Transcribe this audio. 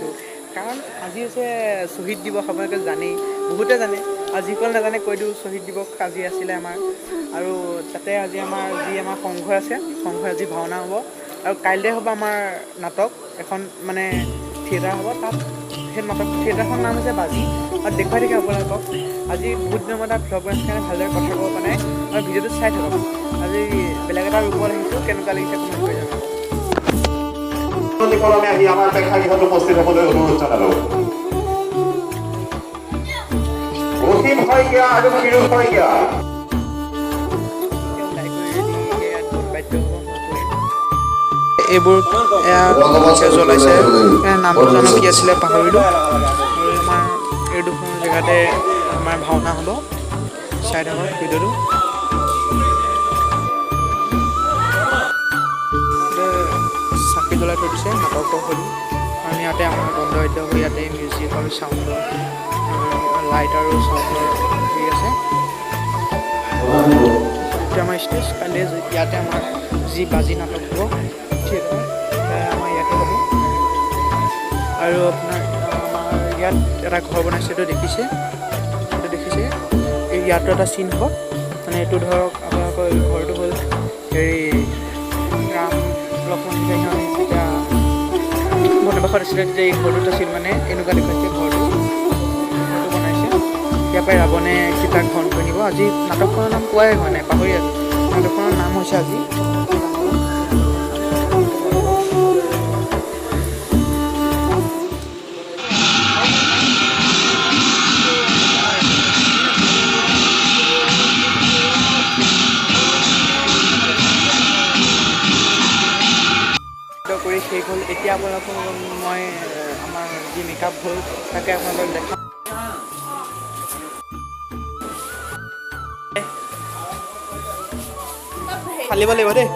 আহিছোঁ কাৰণ আজি হৈছে শ্বহীদ দিৱস। আপোনালোকে জানেই, বহুতে জানে, আৰু যিসকল নাজানে কৈ দিওঁ, শ্বহীদ দিৱস আজি আছিলে আমাৰ। আৰু তাতে আজি আমাৰ সংঘ আছে, সংঘই আজি ভাওনা হ'ব, আৰু কাইলৈ হ'ব আমাৰ নাটক এখন, মানে থিয়েটাৰ হ'ব। তাত সেই নাটক থিয়েটাৰখনৰ নাম হৈছে বাজি, আৰু দেখুৱাই থাকে আপোনালোকক। আজি বহুত দিনৰ মূৰত ভ্লগ বনাইছে কাৰণে ভালদৰে কথা ক'ব পৰা নাই, আৰু ভিডিঅ'টো চাই থাকক। আজি বেলেগ এটা ৰূপত আহিছোঁ, কেনেকুৱা লাগিছে কমেণ্ট কৰি জনাব। আহি আমাৰ প্ৰেক্ষাগৃহত উপস্থিত হ'বলৈ অনুৰোধ জনালো। ৰহিম শইকীয়া আৰু কিৰণ শইকীয়া। এইবোৰ জ্বলাইছে, নামটো জানো কি আছিলে পাহৰিলোঁ। আৰু আমাৰ এই দুখন জেগাতে আমাৰ ভাওনা হ'ব, চাই থাকক ভিডিঅ'টো। চাকি জ্বলাই থৈ দিছে নাটকৰ সৈতে, কাৰণ ইয়াতে আমাৰ বন্ধবাদ্য হৈ ইয়াতে মিউজিক আৰু চাউণ্ডৰ লাইট আৰু চাউণ্ডৰ হেৰি আছে। এতিয়া আমাৰ ষ্টেজ কাইলৈ ইয়াতে আমাৰ যি বাজি নাটক হ'ব থিয়েটাৰ, আমাৰ ইয়াতে হ'ব। আৰু আপোনাৰ আমাৰ ইয়াত এটা ঘৰ বনাইছে, এইটো দেখিছে, এই ইয়াতো এটা চিন হ'ব। মানে এইটো ধৰক আপোনালোকৰ ঘৰটো হ'ল হেৰি ৰাম লক্ষ্মণ সিহঁতি যেতিয়া বনবাসত আছিলে, তেতিয়া এই ঘৰটোত আছিল, মানে এনেকুৱা দেখুৱাইছে ঘৰটো বনাইছে। ইয়াৰ পৰাই ৰাৱণে সীতাক হৰণ কৰি নিব। আজি নাটকখনৰ নাম কোৱাই হোৱা নাই, পাহৰি আছোঁ। নাটকখনৰ নাম হৈছে আজি কৰি শেষ হ'ল। এতিয়া আপোনালোকক মই আমাৰ যি মেকআপ হ'ল তাকে আপোনালোকক দেখাম। ফালিব লাগিব দেই।